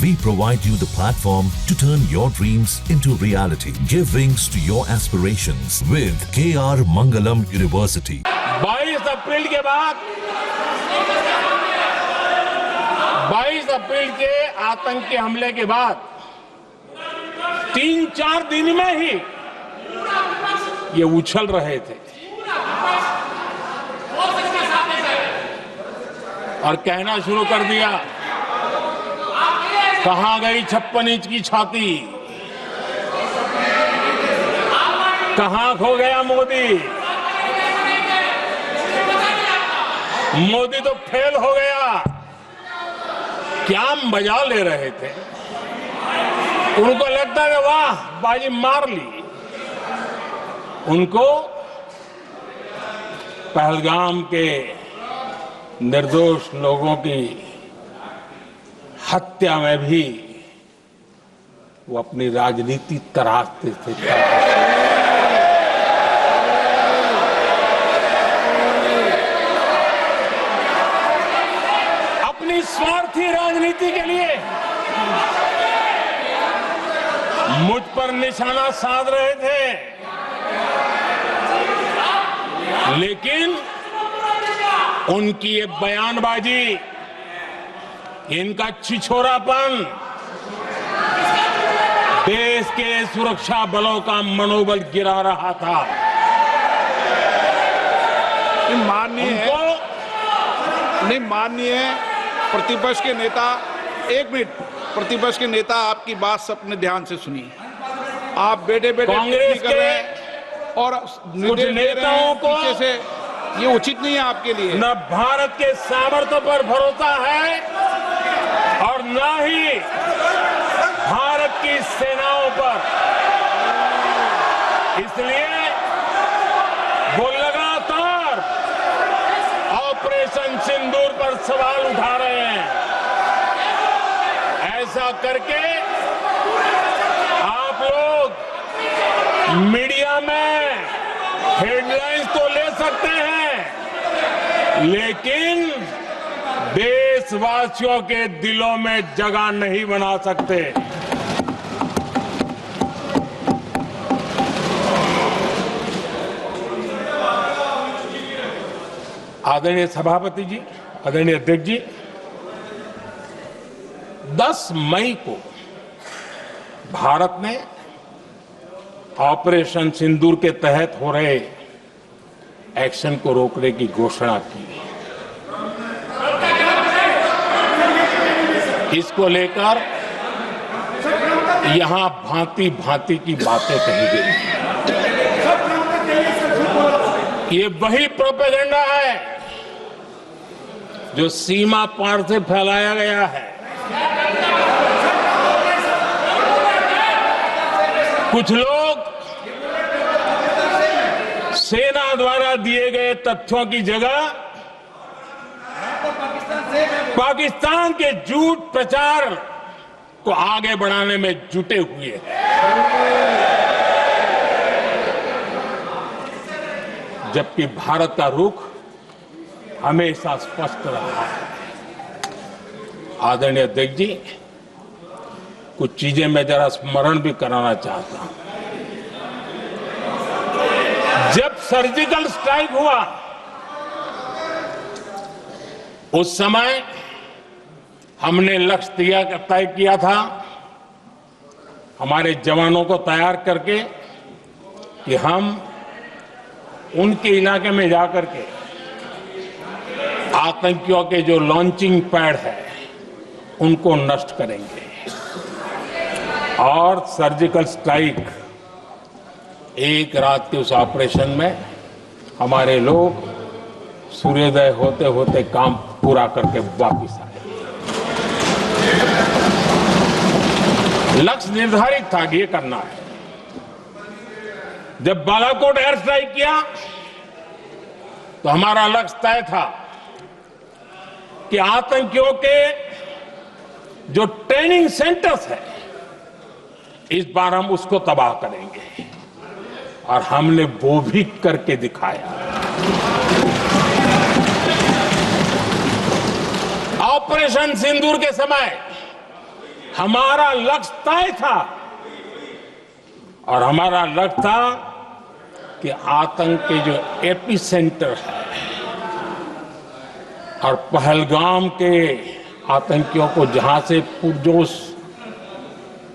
We provide you the platform to turn your dreams into reality. Give wings to your aspirations with KR Mangalam University. 22 अप्रैल के बाद 22 अप्रैल के आतंकी हमले के बाद 3-4 दिन में ही ये उछल रहे थे और कहना शुरू कर दिया, कहां गई 56 इंच की छाती, कहां खो गया मोदी, मोदी तो फेल हो गया। क्या मजा ले रहे थे, उनको लगता है वाह बाजी मार ली। उनको पहलगाम के निर्दोष लोगों की हत्या में भी वो अपनी राजनीति तराशते थे। अपनी स्वार्थी राजनीति के लिए मुझ पर निशाना साध रहे थे, लेकिन उनकी ये बयानबाजी, इनका छिछोरापन देश के सुरक्षा बलों का मनोबल गिरा रहा था। माननीय प्रतिपक्ष के नेता, एक मिनट, प्रतिपक्ष के नेता आपकी बात सबने ध्यान से सुनी। आप बेटे कांग्रेस कर रहे हैं और कुछ नेताओं को पीछे से, ये उचित नहीं है आपके लिए। न भारत के सामर्थ्य पर भरोसा है और न ही भारत की सेनाओं पर। इसलिए वो लगातार ऑपरेशन सिंदूर पर सवाल उठा रहे हैं। ऐसा करके आप लोग मीडिया में हेडलाइंस तो ले सकते हैं, लेकिन देशवासियों के दिलों में जगह नहीं बना सकते। आदरणीय सभापति जी, आदरणीय अध्यक्ष जी, 10 मई को भारत ने ऑपरेशन सिंदूर के तहत हो रहे एक्शन को रोकने की घोषणा की। इसको लेकर यहां भांति भांति की बातें कही गई। ये वही प्रोपेगेंडा है जो सीमा पार से फैलाया गया है। कुछ लोग सेना द्वारा दिए गए तथ्यों की जगह पाकिस्तान के झूठ प्रचार को आगे बढ़ाने में जुटे हुए हैं। जबकि भारत का रुख हमेशा स्पष्ट रहा है। आदरणीय अध्यक्ष जी, कुछ चीजें मैं जरा स्मरण भी कराना चाहता हूं। जब सर्जिकल स्ट्राइक हुआ, उस समय हमने लक्ष्य तय किया था, हमारे जवानों को तैयार करके, कि हम उनके इलाके में जाकर के आतंकियों के जो लॉन्चिंग पैड है उनको नष्ट करेंगे। और सर्जिकल स्ट्राइक, एक रात के उस ऑपरेशन में हमारे लोग सूर्योदय होते होते काम पूरा करके वापस आए। लक्ष्य निर्धारित था कि ये करना है। जब बालाकोट एयर स्ट्राइक किया तो हमारा लक्ष्य तय था कि आतंकियों के जो ट्रेनिंग सेंटर्स है, इस बार हम उसको तबाह करेंगे, और हमने वो भी करके दिखाया। ऑपरेशन सिंदूर के समय हमारा लक्ष्य तय था और हमारा लक्ष्य था कि आतंक के जो एपी सेंटर है और पहलगाम के आतंकियों को जहां से पुरजोश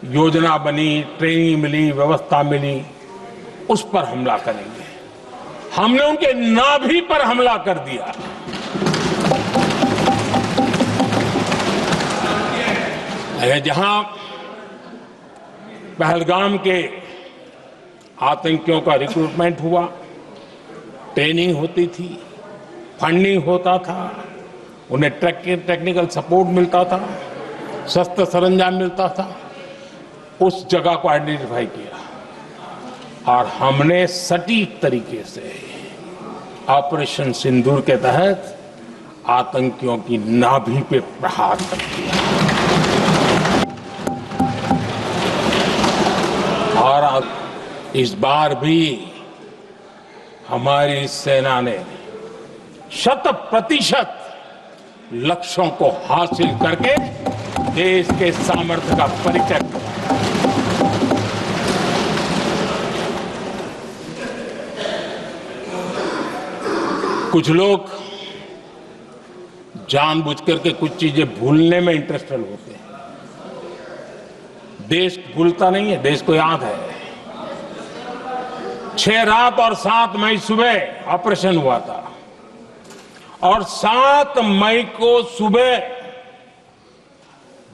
योजना बनी, ट्रेनिंग मिली, व्यवस्था मिली, उस पर हमला करेंगे। हमने उनके नाभि पर हमला कर दिया। जहां पहलगाम के आतंकियों का रिक्रूटमेंट हुआ, ट्रेनिंग होती थी, फंडिंग होता था, उन्हें टेक्निकल सपोर्ट मिलता था, शस्त्र सरंजाम मिलता था, उस जगह को आइडेंटिफाई किया और हमने सटीक तरीके से ऑपरेशन सिंदूर के तहत आतंकियों की नाभि पे प्रहार कर दिया। और इस बार भी हमारी सेना ने 100% लक्ष्यों को हासिल करके देश के सामर्थ्य का परिचय दिया। कुछ लोग जानबूझ करके कुछ चीजें भूलने में इंटरेस्टेड होते हैं। देश भूलता नहीं है, देश को याद है। 6 रात और 7 मई सुबह ऑपरेशन हुआ था और 7 मई को सुबह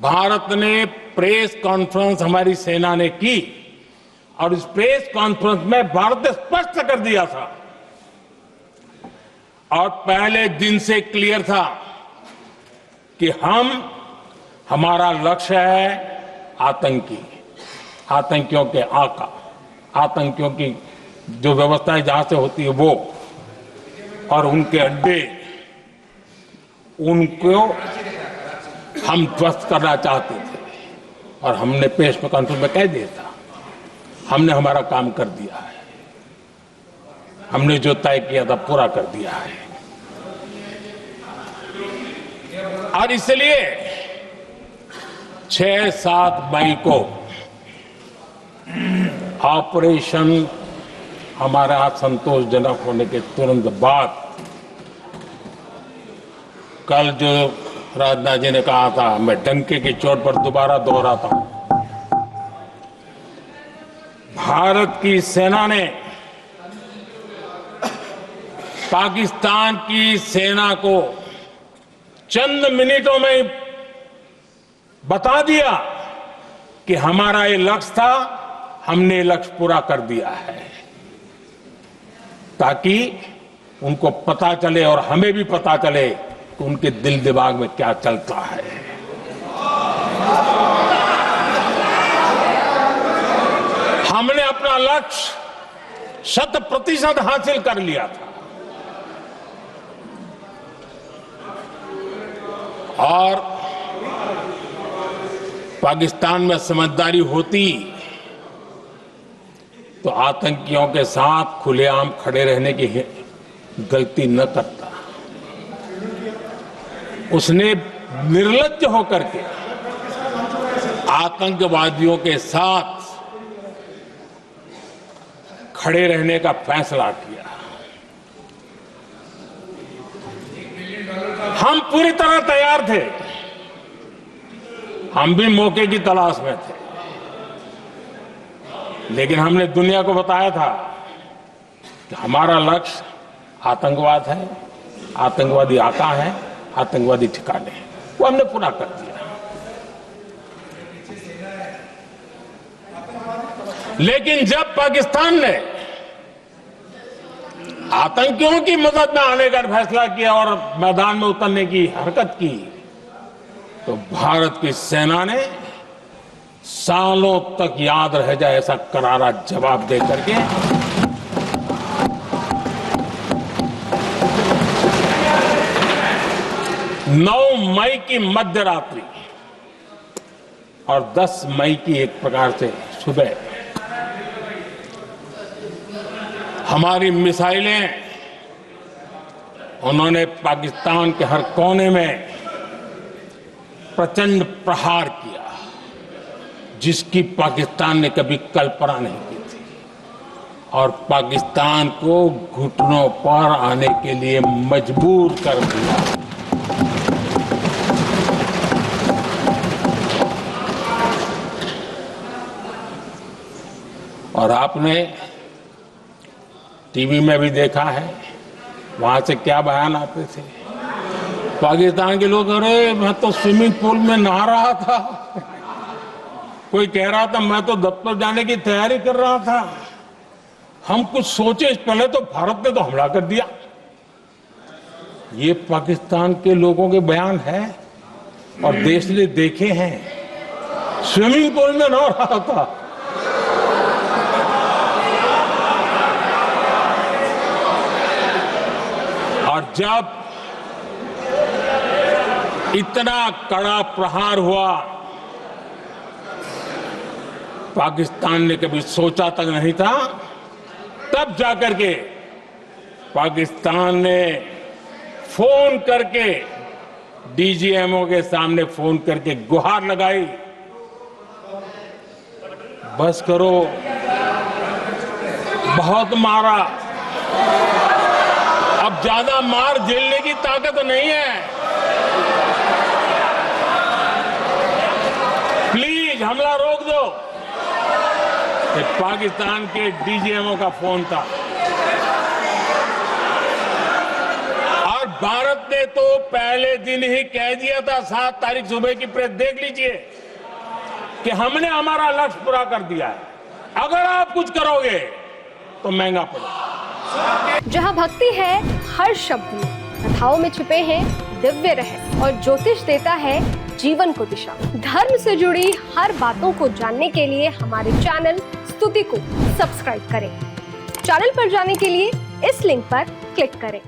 भारत ने प्रेस कॉन्फ्रेंस हमारी सेना ने की और इस प्रेस कॉन्फ्रेंस में भारत ने स्पष्ट कर दिया था और पहले दिन से क्लियर था कि हमारा लक्ष्य है आतंकियों के आका, आतंकियों की जो व्यवस्थाएं जहां से होती है वो और उनके अड्डे, उनको हम ध्वस्त करना चाहते थे और हमने प्रेस कॉन्फ्रेंस में कह दिया था, हमने हमारा काम कर दिया है, हमने जो तय किया था पूरा कर दिया है। और इसलिए 6-7 मई को ऑपरेशन हमारा संतोषजनक होने के तुरंत बाद कल जो राजनाथ जी ने कहा था, मैं डंके की चोट पर दोबारा दोहराता हूं, भारत की सेना ने पाकिस्तान की सेना को चंद मिनटों में बता दिया कि हमारा ये लक्ष्य था, हमने ये लक्ष्य पूरा कर दिया है, ताकि उनको पता चले और हमें भी पता चले कि उनके दिल दिमाग में क्या चलता है। हमने अपना लक्ष्य 100% हासिल कर लिया था और पाकिस्तान में समझदारी होती तो आतंकियों के साथ खुलेआम खड़े रहने की गलती न करता। उसने निर्लज्ज होकर के आतंकवादियों के साथ खड़े रहने का फैसला किया। हम पूरी तरह तैयार थे, हम भी मौके की तलाश में थे, लेकिन हमने दुनिया को बताया था कि हमारा लक्ष्य आतंकवाद है, आतंकवादी आका है, आतंकवादी ठिकाने हैं, वो हमने पूरा कर दिया। लेकिन जब पाकिस्तान ने आतंकियों की मदद में आने का फैसला किया और मैदान में उतरने की हरकत की, तो भारत की सेना ने सालों तक याद रह जाए ऐसा करारा जवाब दे करके नौ मई की मध्य रात्रि और 10 मई की एक प्रकार से सुबह हमारी मिसाइलें उन्होंने पाकिस्तान के हर कोने में प्रचंड प्रहार किया। जिसकी पाकिस्तान ने कभी कल्पना नहीं की थी और पाकिस्तान को घुटनों पर आने के लिए मजबूर कर दिया। और आपने टीवी में भी देखा है, वहां से क्या बयान आते थे। पाकिस्तान के लोग, अरे मैं तो स्विमिंग पूल में नहा रहा था, कोई कह रहा था मैं तो दफ्तर जाने की तैयारी कर रहा था। हम कुछ सोचे पहले तो भारत ने तो हमला कर दिया। ये पाकिस्तान के लोगों के बयान है और देश ने देखे हैं। स्विमिंग पूल में नहा रहा था। और जब इतना कड़ा प्रहार हुआ, पाकिस्तान ने कभी सोचा तक नहीं था, तब जाकर के पाकिस्तान ने फोन करके डीजीएमओ के सामने फोन करके गुहार लगाई, बस करो, बहुत मारा, अब ज्यादा मार झेलने की ताकत नहीं है, प्लीज हमला रोक दो। ये पाकिस्तान के डीजीएमओ का फोन था। और भारत ने तो पहले दिन ही कह दिया था, 7 तारीख सुबह की प्रेस देख लीजिए, कि हमने हमारा लक्ष्य पूरा कर दिया है, अगर आप कुछ करोगे तो महंगा पड़ेगा। जहाँ भक्ति है हर शब्द में, कथाओं में छुपे हैं दिव्य रहस्य और ज्योतिष देता है जीवन को दिशा। धर्म से जुड़ी हर बातों को जानने के लिए हमारे चैनल स्तुति को सब्सक्राइब करें। चैनल पर जाने के लिए इस लिंक पर क्लिक करें।